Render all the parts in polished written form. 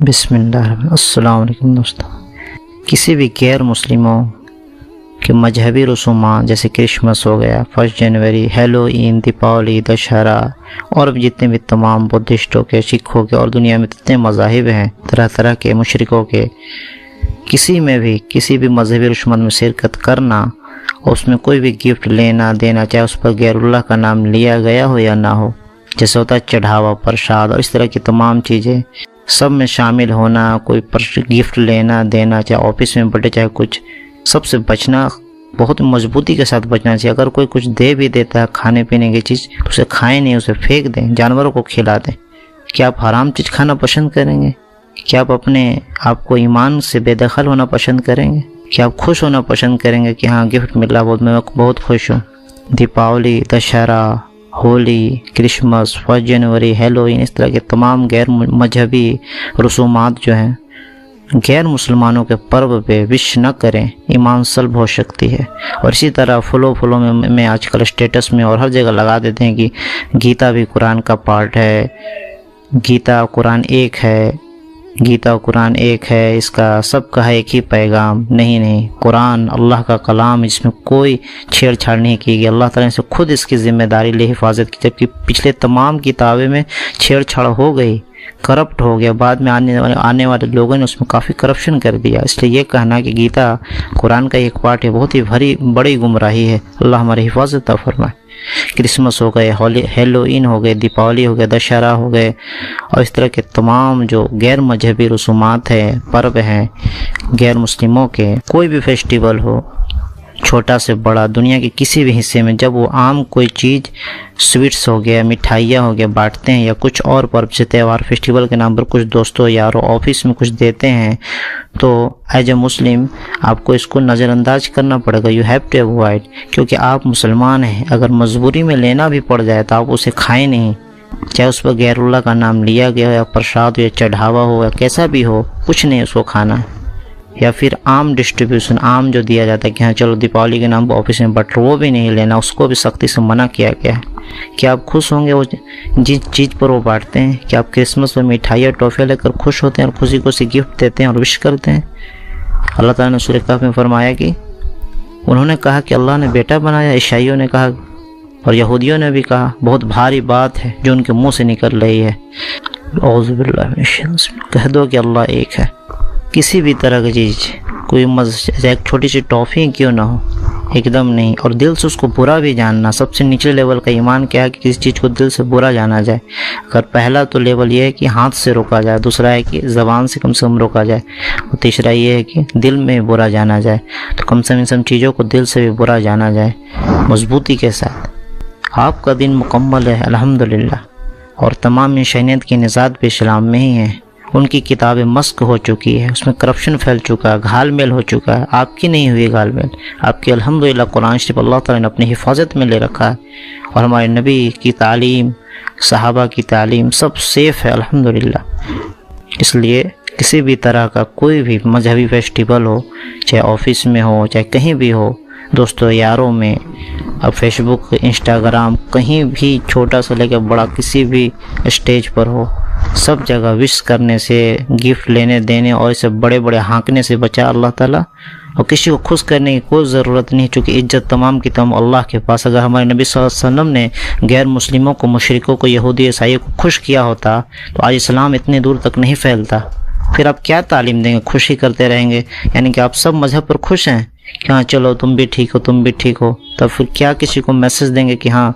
بسم اللہ السلام علیکم دوستوں۔ کسی بھی غیر مسلموں کے مذہبی رسومات جیسے کرسمس ہو گیا، 1 جنوری، ہیلوئین، دیپاولی، دشہرا اور بھی جتنے بھی تمام بدھسٹوں کے، سکھوں کے اور دنیا میں جتنے مذاہب ہیں طرح طرح کے مشرکوں کے، کسی بھی مذہبی رسومات میں شرکت کرنا، اس میں کوئی بھی گفٹ لینا دینا، چاہے اس پر غیر اللہ کا نام لیا گیا ہو یا نہ ہو، جیسے ہوتا ہے چڑھاوا، پرساد اور اس طرح کی تمام چیزیں، سب میں شامل ہونا، کوئی گفٹ لینا دینا، چاہے آفس میں بڑھے چاہے کچھ، سب سے بچنا، بہت مضبوطی کے ساتھ بچنا چاہیے۔ اگر کوئی کچھ دے بھی دیتا ہے کھانے پینے کی چیز تو اسے کھائیں نہیں، اسے پھینک دیں، جانوروں کو کھلا دیں۔ کیا آپ حرام چیز کھانا پسند کریں گے؟ کیا آپ اپنے آپ کو ایمان سے بے دخل ہونا پسند کریں گے؟ کیا آپ خوش ہونا پسند کریں گے کہ ہاں گفٹ ملا، میں بہت خوش ہوں؟ دیپاولی، دشہرا، ہولی، کرسمس، 1 جنوری، ہیلوئین، اس طرح کے تمام غیر مذہبی رسومات جو ہیں غیر مسلمانوں کے پرو پہ وش نہ کریں، ایمان سلب ہو سکتی ہے۔ اور اسی طرح فلوں میں آج کل اسٹیٹس میں اور ہر جگہ لگا دیتے ہیں کہ گیتا بھی قرآن کا پارٹ ہے، گیتا قرآن ایک ہے، اس کا سب کا ہے ایک ہی پیغام۔ نہیں، قرآن اللہ کا کلام، اس میں کوئی چھیڑ چھاڑ نہیں کی گئی، اللہ تعالیٰ نے سے خود اس کی ذمہ داری لے حفاظت کی، جبکہ پچھلے تمام کتابیں میں چھیڑ چھاڑ ہو گئی، کرپٹ ہو گیا، بعد میں آنے والے لوگوں نے اس میں کافی کرپشن کر دیا۔ اس لیے یہ کہنا کہ گیتا قرآن کا ایک پارٹ ہے بہت ہی بڑی گمراہی ہے۔ اللہ ہماری حفاظت عطا فرمائے۔ کرسمس ہو گئے، ہیلوئین ہو گئے، دیپاولی ہو گئے، دشہرا ہو گئے اور اس طرح کے تمام جو غیر مذہبی رسومات ہیں، پرو ہیں غیر مسلموں کے، کوئی بھی فیسٹیول ہو، چھوٹا سے بڑا، دنیا کے کسی بھی حصے میں جب وہ عام کوئی چیز، سویٹس ہو گیا، مٹھائیاں ہو گیا بانٹتے ہیں، یا کچھ اور پرو سے تہوار فیسٹیول کے نام پر کچھ دوستوں یاروں آفس میں کچھ دیتے ہیں، تو ایز اے مسلم آپ کو اس کو نظر انداز کرنا پڑے گا۔ یو ہیو ٹو اوائڈ، کیونکہ آپ مسلمان ہیں۔ اگر مجبوری میں لینا بھی پڑ جائے تو آپ اسے کھائیں نہیں، چاہے اس پر غیر اللہ کا نام لیا گیا ہو، یا پرساد ہو، یا چڑھاوا ہو، یا کیسا بھی ہو، کچھ نہیں اس کو کھانا ہے۔ یا پھر عام ڈسٹریبیوشن، عام جو دیا جاتا ہے کہ ہاں چلو دیپاولی کے نام پر آفس میں بٹ، وہ بھی نہیں لینا، اس کو بھی سختی سے منع کیا گیا ہے۔ کیا آپ خوش ہوں گے وہ جس چیز پر وہ بانٹتے ہیں؟ کیا آپ کرسمس میں مٹھائی اور ٹافیاں لے کر خوش ہوتے ہیں اور خوشی خوشی گفٹ دیتے ہیں اور وش کرتے ہیں؟ اللہ تعالیٰ نے سورہ کہف میں فرمایا کہ انہوں نے کہا کہ اللہ نے بیٹا بنایا، عیسائیوں نے کہا اور یہودیوں نے بھی کہا، بہت بھاری بات ہے جو ان کے منہ سے نکل رہی ہے۔ اعوذ باللہ من الشیطان، کہہ دو کہ اللہ ایک ہے۔ کسی بھی طرح کی چیز، کوئی ایک چھوٹی سی ٹافی کیوں نہ ہو، ایک دم نہیں، اور دل سے اس کو برا بھی جاننا۔ سب سے نچلے لیول کا ایمان کیا ہے کہ کسی چیز کو دل سے برا جانا جائے۔ اگر پہلا تو لیول یہ ہے کہ ہاتھ سے روکا جائے، دوسرا ہے کہ زبان سے کم روکا جائے، اور تیسرا یہ ہے کہ دل میں برا جانا جائے۔ تو کم سے کم چیزوں کو دل سے بھی برا جانا جائے مضبوطی کے ساتھ۔ آپ کا دن مکمل ہے الحمدللہ، اور تمام انسانیت کی نجات بھی اسلام میں ہی ہے۔ ان کی کتابیں مسک ہو چکی ہے، اس میں کرپشن پھیل چکا ہے، گھال میل ہو چکا ہے۔ آپ کی نہیں ہوئی گھال میل، آپ کی الحمدللہ قرآن شریف اللہ تعالیٰ نے اپنی حفاظت میں لے رکھا ہے، اور ہمارے نبی کی تعلیم، صحابہ کی تعلیم سب سیف ہے الحمدللہ۔ اس لیے کسی بھی طرح کا کوئی بھی مذہبی فیسٹیول ہو، چاہے آفس میں ہو چاہے کہیں بھی ہو، دوستوں یاروں میں، اب فیس بک، انسٹاگرام، کہیں بھی چھوٹا سے لے کے بڑا کسی بھی اسٹیج پر ہو، سب جگہ وش کرنے سے، گفٹ لینے دینے اور اسے بڑے ہانکنے سے بچا اللہ تعالیٰ۔ اور کسی کو خوش کرنے کی کوئی ضرورت نہیں، چونکہ عزت تمام کی تمام اللہ کے پاس۔ اگر ہمارے نبی صلی اللہ علیہ وسلم نے غیر مسلموں کو، مشرکوں کو، یہودی عیسائیوں کو خوش کیا ہوتا تو آج اسلام اتنے دور تک نہیں پھیلتا۔ پھر آپ کیا تعلیم دیں گے؟ خوشی کرتے رہیں گے، یعنی کہ آپ سب مذہب پر خوش ہیں کہ ہاں چلو تم بھی ٹھیک ہو، تب پھر کیا کسی کو میسج دیں گے کہ ہاں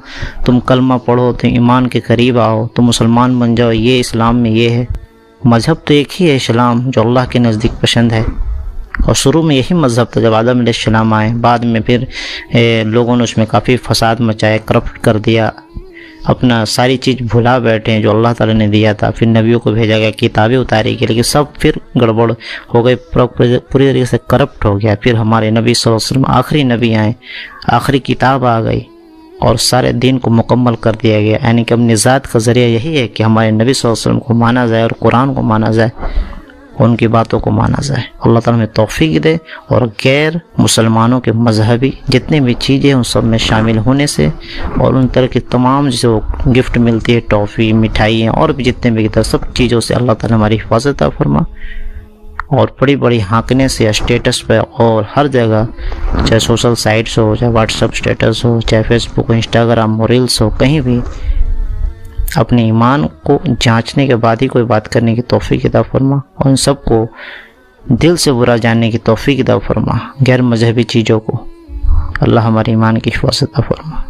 تم کلمہ پڑھو، تم ایمان کے قریب آؤ، تم مسلمان بن جاؤ؟ یہ اسلام میں یہ ہے۔ مذہب تو ایک ہی ہے اسلام، جو اللہ کے نزدیک پسند ہے، اور شروع میں یہی مذہب تھا جب آدم علیہ السلام آئے، بعد میں پھر لوگوں نے اس میں کافی فساد مچائے، کرپٹ کر دیا، اپنا ساری چیز بھلا بیٹھے ہیں جو اللہ تعالیٰ نے دیا تھا۔ پھر نبیوں کو بھیجا گیا، کتابیں اتاری گئی، لیکن سب پھر گڑبڑ ہو گئی، پوری طریقے سے کرپٹ ہو گیا۔ پھر ہمارے نبی صلی اللہ علیہ وسلم آخری نبی آئے، آخری کتاب آ گئی اور سارے دین کو مکمل کر دیا گیا۔ یعنی کہ اب نجات کا ذریعہ یہی ہے کہ ہمارے نبی صلی اللہ علیہ وسلم کو مانا جائے اور قرآن کو مانا جائے۔ ان کی باتوں کو مانا جائے. اللہ تعالیٰ ہمیں توفیق دے اور غیر مسلمانوں کے مذہبی جتنی بھی چیزیں ان سب میں شامل ہونے سے اور ان طرح کی تمام جیسے وہ گفٹ ملتی ہے، ٹافی، مٹھائیاں اور بھی جتنے بھی سب چیزوں سے اللہ تعالیٰ ہماری حفاظت فرما، اور بڑی بڑی ہانکنے سے اسٹیٹس پہ اور ہر جگہ، چاہے سوشل سائٹس ہو، چاہے واٹس ایپ اسٹیٹس ہو، چاہے فیس بک، انسٹاگرام، ریلس ہو، کہیں بھی اپنے ایمان کو جانچنے کے بعد ہی کوئی بات کرنے کی توفیق عطا فرما، اور ان سب کو دل سے برا جاننے کی توفیق عطا فرما. غیر مذہبی چیزوں کو اللہ ہمارے ایمان کی حفاظت عطا فرما.